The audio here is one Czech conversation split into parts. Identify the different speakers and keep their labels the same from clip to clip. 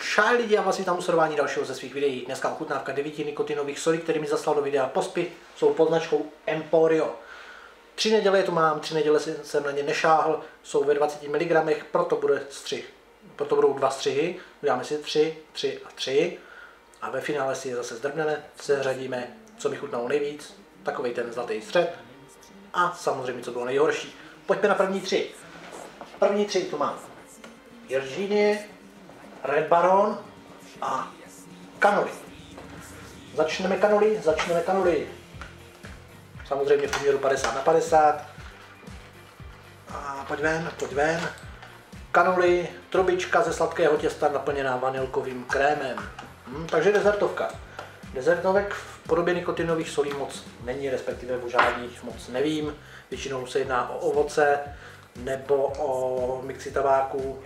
Speaker 1: Čau lidi a vás vítám u sledování dalšího ze svých videí. Dneska ochutnávka 9 nikotinových solí, který mi zaslal do videa Pospy, jsou pod značkou Emporio. 3 neděle tu mám, 3 neděle jsem na ně nešáhl, jsou ve 20 mg, proto bude střih. Proto budou 2 střihy, uděláme si 3, 3 a 3 a ve finále si je zase zdrbneme, seřadíme, co mi chutnalo nejvíc, takovej ten zlatý střed a samozřejmě co bylo nejhorší. Pojďme na první 3. První 3 tu mám Virginie, Red Baron a Cannoli. Začneme Cannoli. Samozřejmě v poměru 50/50. A pojď ven. Cannoli, trubička ze sladkého těsta naplněná vanilkovým krémem. Takže dezertovka. Dezertovek v podobě nikotinových solí moc není, respektive o žádných moc nevím. Většinou se jedná o ovoce nebo o mixy tabáku.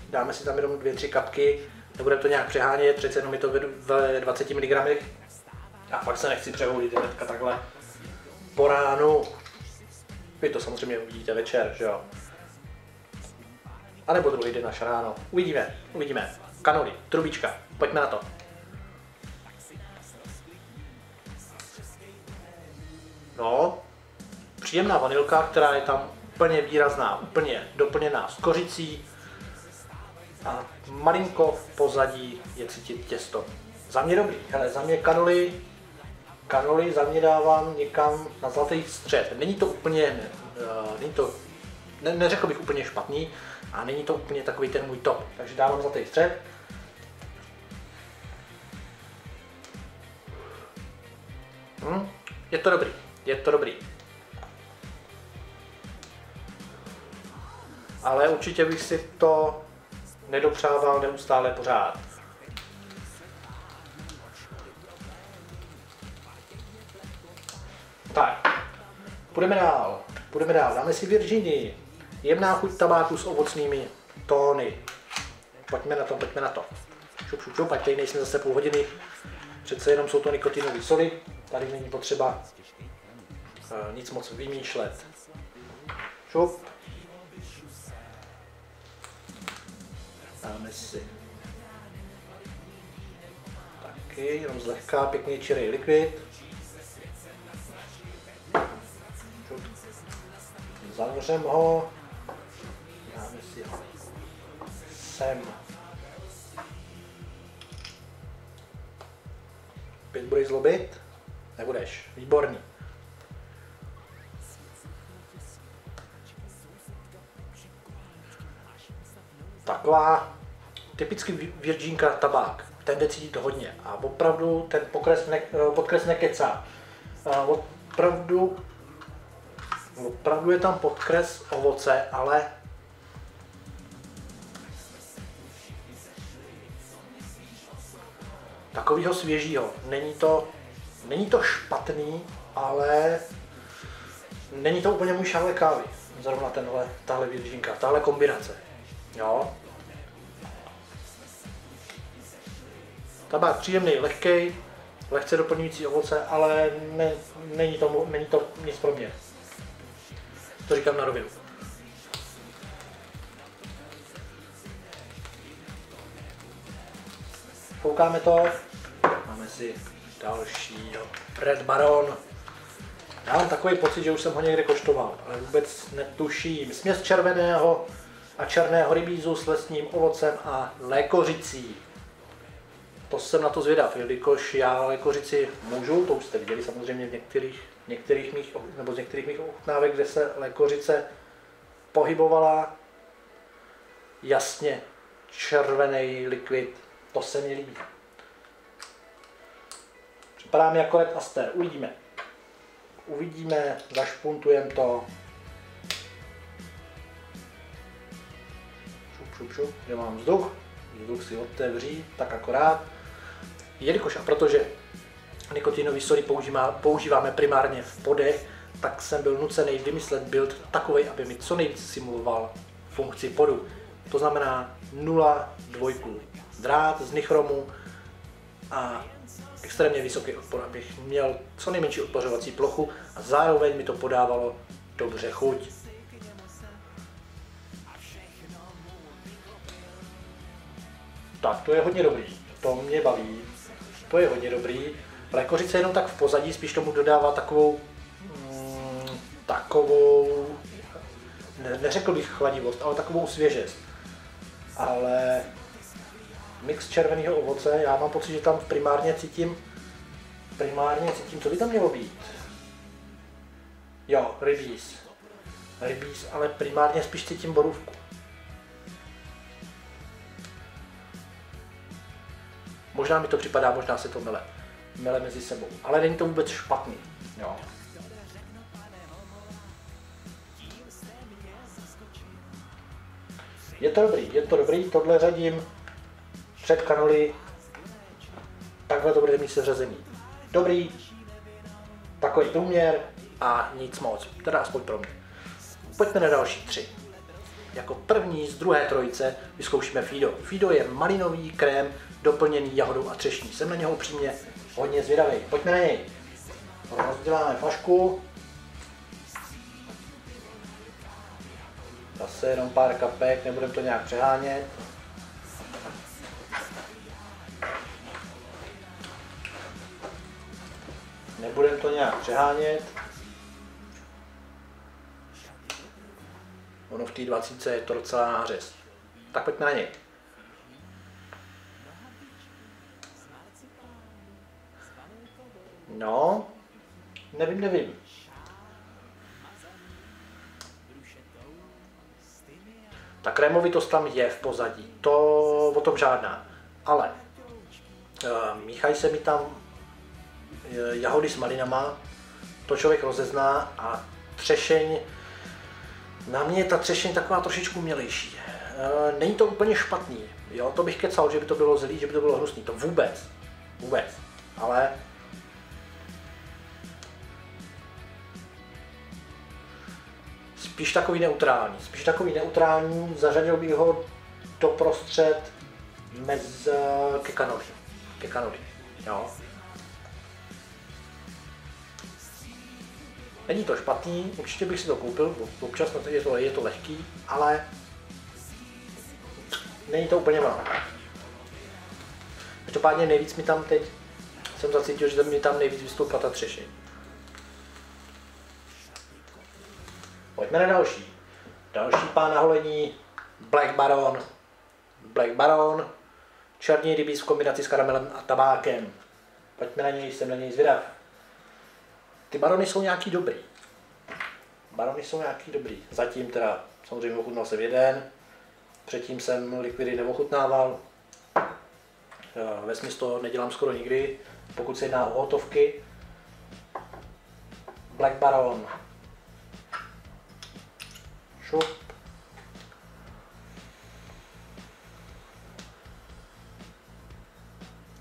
Speaker 1: Dáme si tam jenom 2-3 kapky, nebudeme to nějak přehánět, přece jenom je to ve 20 mg. A fakt se nechci přehoudit hnedka takhle po ránu. Vy to samozřejmě uvidíte večer, že jo? A nebo druhý den až ráno. Uvidíme. Cannoli, trubička, pojďme na to. No, příjemná vanilka, která je tam úplně výrazná, úplně doplněná s kořicí. A malinko v pozadí je cítit těsto. Za mě dobrý, hele, za mě Cannoli za mě dávám někam na zlatý střed. Není to úplně, neřekl bych úplně špatný, a není to úplně takový ten můj top, takže dávám zlatý střed. Je to dobrý. Ale určitě bych si to nedopřával neustále pořád. Tak, půjdeme dál. Dáme si Virginii. Jemná chuť tabáku s ovocnými tóny. Pojďme na to. Šup, ať tady nejsme zase půl hodiny. Přece jenom jsou to nikotinové soli. Tady není potřeba nic moc vymýšlet. Šup. Dáme si taky jenom zlehka pěkný čirý likvid. Zavřem ho. Dáme si ho sem. Opět budeš zlobit? Nebudeš. Výborný. Taková typicky Virginka tabák, ten jde cítit hodně a opravdu ten podkres nekecá. Opravdu je tam podkres ovoce, ale takovýho svěžího. Není to špatný, ale není to úplně můj šálek kávy. Zrovna tahle Virginka, tahle kombinace. Jo. Tabák příjemný, lehkej, lehce doplňující ovoce, ale není to nic pro mě. To říkám na rovinu. Foukáme to. Máme si dalšího Red Baron. Já mám takový pocit, že už jsem ho někde koštoval, ale vůbec netuším. Směs červeného a černého rybízu s lesním ovocem a lékořicí. To jsem na to zvědav, jelikož já lékořici můžu, to už jste viděli samozřejmě v některých mých ochutnávek, kde se lékořice pohybovala. Jasně, červený likvid, to se mi líbí. Připadá mi jako Red Aster, uvidíme, zašpuntujeme to. Šup, kde mám vzduch si otevří, tak akorát. Jelikož a protože nikotinové soli používáme primárně v podech, tak jsem byl nucený vymyslet build takovej, aby mi co nejvíc simuloval funkci podu. To znamená 0,2 drát z nichromu a extrémně vysoký odpor, abych měl co nejmenší odpořovací plochu a zároveň mi to podávalo dobře chuť. Tak, to je hodně dobrý. To mě baví. To je hodně dobrý. Lékořice jenom tak v pozadí, spíš tomu dodává takovou, neřekl bych chladivost, ale takovou svěžest. Ale mix červeného ovoce, já mám pocit, že tam primárně cítím, co by tam mělo být? Jo, rybíz, ale primárně spíš cítím borůvku. Možná mi to připadá, možná se to mele mezi sebou, ale není to vůbec špatný, jo. Je to dobrý, tohle řadím před kanoli, takhle to bude mít seřazení. Dobrý, takový průměr a nic moc, teda aspoň pro mě. Pojďme na další 3. Jako první z druhé trojice vyzkoušíme Fido. Fido je malinový krém doplněný jahodou a třešní. Jsem na něho upřímně hodně zvědavý. Pojďme na něj. Rozděláme flašku. Zase jenom pár kapek, nebudeme to nějak přehánět. Ono v té 20 je to docela nářez. Tak pojďme na něj. No, nevím. Ta krémovitost tam je v pozadí, to o tom žádná, ale míchají se mi tam jahody s malinama, to člověk rozezná a třešeň, na mě je ta třešeň taková trošičku mělejší. Není to úplně špatný, jo, to bych kecal, že by to bylo zlý, že by to bylo hnusný, to vůbec, ale spíš takový neutrální, zařadil bych ho doprostřed ke kanoli, jo. Není to špatný, určitě bych si to koupil, občas je to lehký, ale není to úplně málo. Každopádně nejvíc mi tam teď, jsem zacítil, že mi tam nejvíc vystoupila ta třešeň. Pojďme na další. Další pán na holení, Black Baron, černý rybíz v kombinaci s karamelem a tabákem. Pojďme na něj, jsem na něj zvědav. Ty barony jsou nějaký dobrý. Zatím teda samozřejmě ochutnal jsem jeden, předtím jsem likvidy neochutnával. Vesměs to nedělám skoro nikdy, pokud se jedná o hotovky. Black Baron. Šup.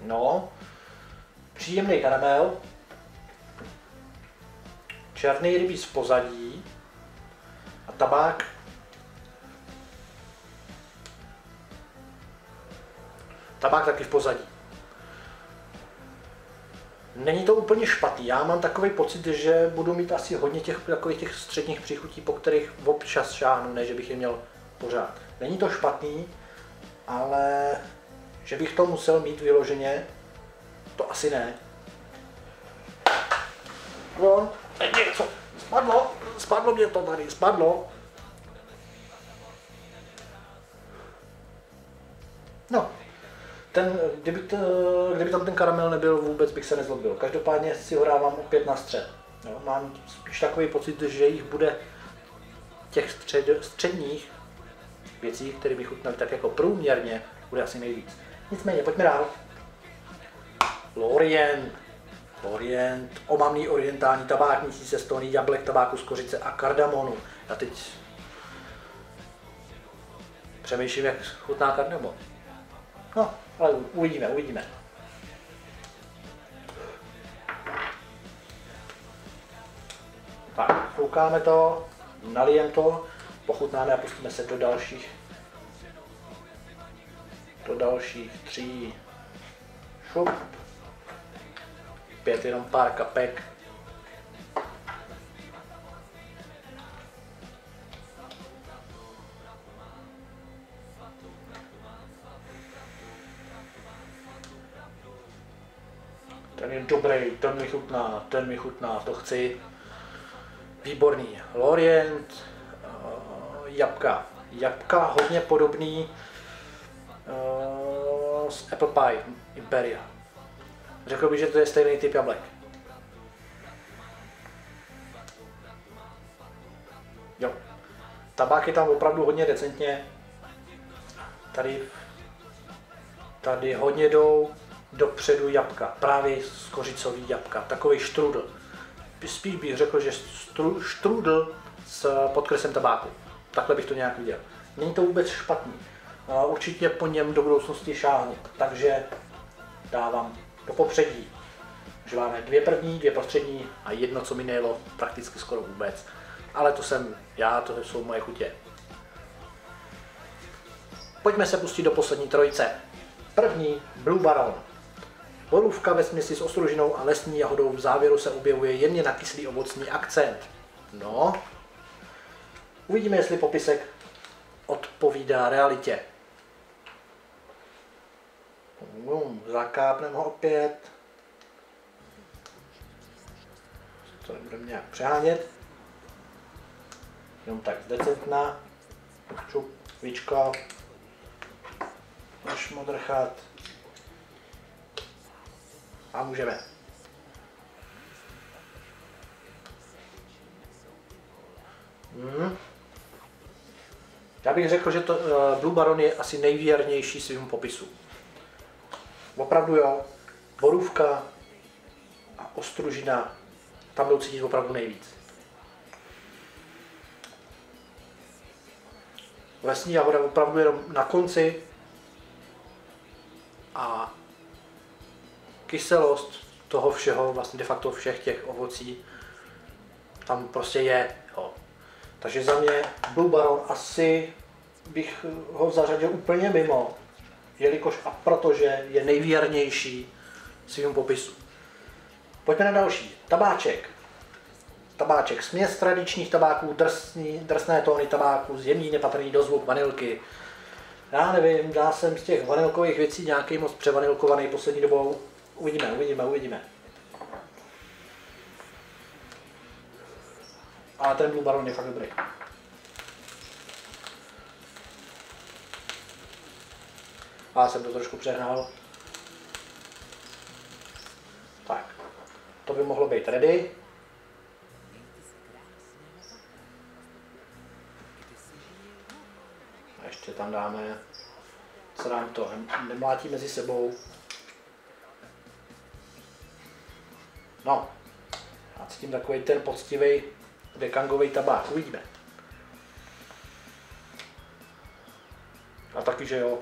Speaker 1: No, příjemný karamel, černý rybíz v pozadí a tabák. Tabák taky v pozadí. Není to úplně špatný, já mám takový pocit, že budu mít asi hodně těch středních příchutí, po kterých občas šáhnu, ne že bych je měl pořád. Není to špatný, ale že bych to musel mít vyloženě, to asi ne. No, něco, spadlo mě to tady, No, kdyby tam ten karamel nebyl, vůbec bych se nezlobil. Každopádně si ho dávám opět na střed. Jo, mám spíš takový pocit, že jich bude těch středních věcí, které bych chutnal tak jako průměrně, bude asi nejvíc. Nicméně, pojďme dál. Lorient, omamný orientální tabáknící se stoný jablek, tabáku z kořice a kardamonu. Já teď přemýšlím, jak chutná kardamon. No, ale uvidíme. Tak, foukáme to, nalijem to, pochutnáme a pustíme se do dalších 3. Šup. Opět jenom pár kapek. Ten je dobrý, ten mi chutná, to chci. Výborný. Lorient, jabka. Jabka hodně podobný s Apple Pie Imperia. Řekl bych, že to je stejný typ jablek. Jo. Tabák je tam opravdu hodně decentně. Tady hodně jdou dopředu jabka, právě z kořicový jabka, takový štrudl. Spíš bych řekl, že štrudl s podkresem tabáku. Takhle bych to nějak viděl. Není to vůbec špatný. Určitě po něm do budoucnosti šáhnu, takže dávám do popředí. Že máme 2 první, 2 prostřední a jedno, co mi nejelo prakticky skoro vůbec. Ale to jsem já, to jsou moje chutě. Pojďme se pustit do poslední trojice. První Blue Baron. Borůvka ve směsi s ostružinou a lesní jahodou v závěru se objevuje jemně nakyslý ovocný akcent. No, uvidíme, jestli popisek odpovídá realitě. Zakápneme ho opět. To nebudeme nějak přehánět. Jenom tak decentná. Čup, víčko. Až modrchat. A můžeme. Já bych řekl, že to Blue Baron je asi nejvěrnější svým popisu. Opravdu jo, borůvka a ostružina, tam jdou cítit opravdu nejvíc. Lesní jahoda opravdu jenom na konci a kyselost toho všeho, vlastně de facto všech těch ovocí, tam prostě je. Jo. Takže za mě Blue Baron asi bych ho zařadil úplně mimo, jelikož a protože je nejvěrnější svým popisu. Pojďme na další. Tabáček. Tabáček. Směs tradičních tabáků, drsné tóny tabáku, zjemný nepatrný dozvuk vanilky. Já nevím, já jsem z těch vanilkových věcí nějaký moc převanilkovaný poslední dobou. Uvidíme. Ale ten Blue Baron je fakt dobrý. A já jsem to trošku přehnal. Tak, to by mohlo být ready. A ještě tam dáme, se nám to nemlátí mezi sebou. No, a cítím takový ten poctivý dekangový tabák, uvidíme. A taky, že jo.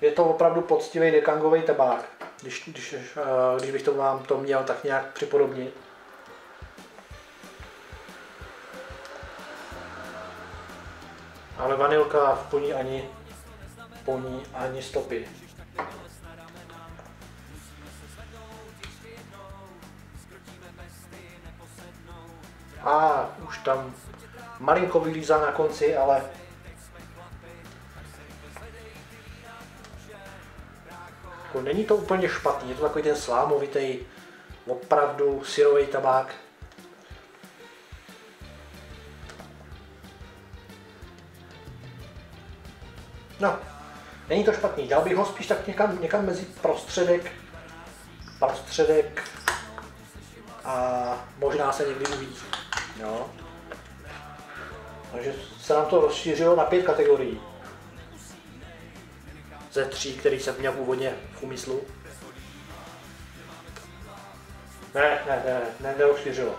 Speaker 1: Je to opravdu poctivý dekangový tabák, když bych to vám to měl tak nějak připodobnit. Ale vanilka po ní ani stopy. A už tam malinko vylízá na konci, ale není to úplně špatný, je to takový ten slámovitý, opravdu syrový tabák. No, není to špatný, dal bych ho spíš tak někam mezi prostředek a možná se někdy uvidí. Jo. Takže se nám to rozšířilo na 5 kategorií. Ze 3, který jsem měl původně v úmyslu. Nerozšířilo.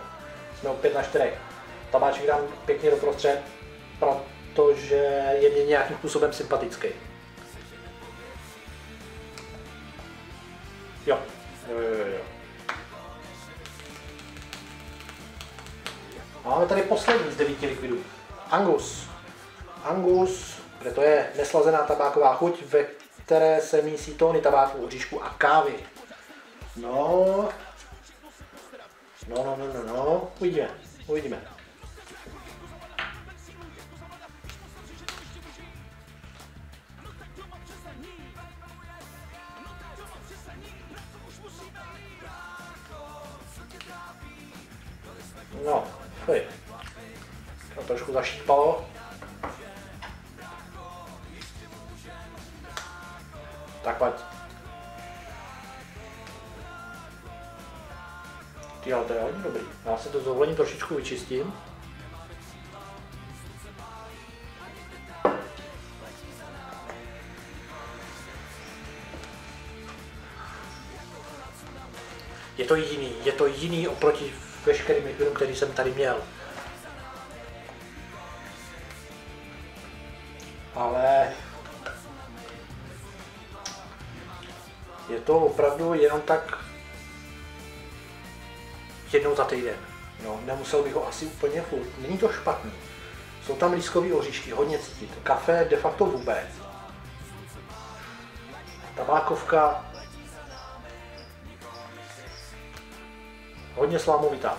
Speaker 1: Jsme opět na 4. Tabáček dám pěkně doprostřed, protože je mě nějakým způsobem sympatický. Jo. Máme tady poslední z 9 likvidů. Angus, kde to je neslazená tabáková chuť, ve které se mísí tóny tabáku, oříšku a kávy. No. Uvidíme. zaštípalo. Tak pojď. Ty, ale to je hodně dobrý. Já se to s dovolením trošičku vyčistím. Je to jiný oproti veškerým likvidům, který jsem tady měl. Ale je to opravdu jenom tak jednou za týden. No, nemusel bych ho asi úplně furt. Není to špatný. Jsou tam lískový oříšky, hodně cítit. Kafe de facto vůbec. Tabákovka hodně slámovitá.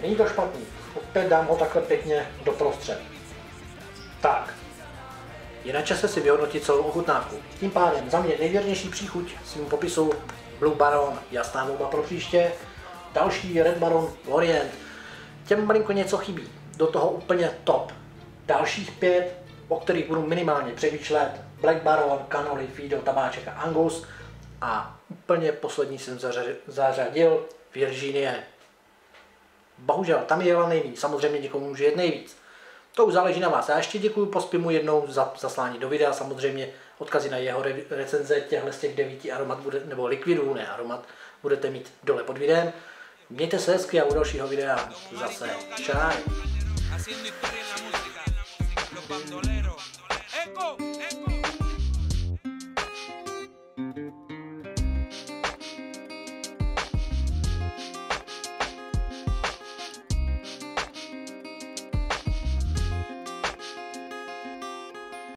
Speaker 1: Není to špatný. Opět dám ho takhle pěkně doprostřed. Tak. Je na čase si vyhodnotit celou ochutnávku. Tím pádem za mě nejvěrnější příchuť svým popisu Blue Baron, jasná volba pro příště. Další Red Baron, Orient. Těm malinko něco chybí. Do toho úplně top. Dalších 5, o kterých budu minimálně přemýšlet. Black Baron, Cannoli, Fido, Tabáček a Angus. A úplně poslední jsem zařadil Virginie. Bohužel, tam je jela nejvíc. Samozřejmě někomu může jet nejvíc. To už záleží na vás. Já ještě děkuji Pospimu jednou za zaslání do videa. Samozřejmě odkazy na jeho recenze z těch 9 aromat nebo likvidů, ne aromat, budete mít dole pod videem. Mějte se hezky a u dalšího videa zase. Čau.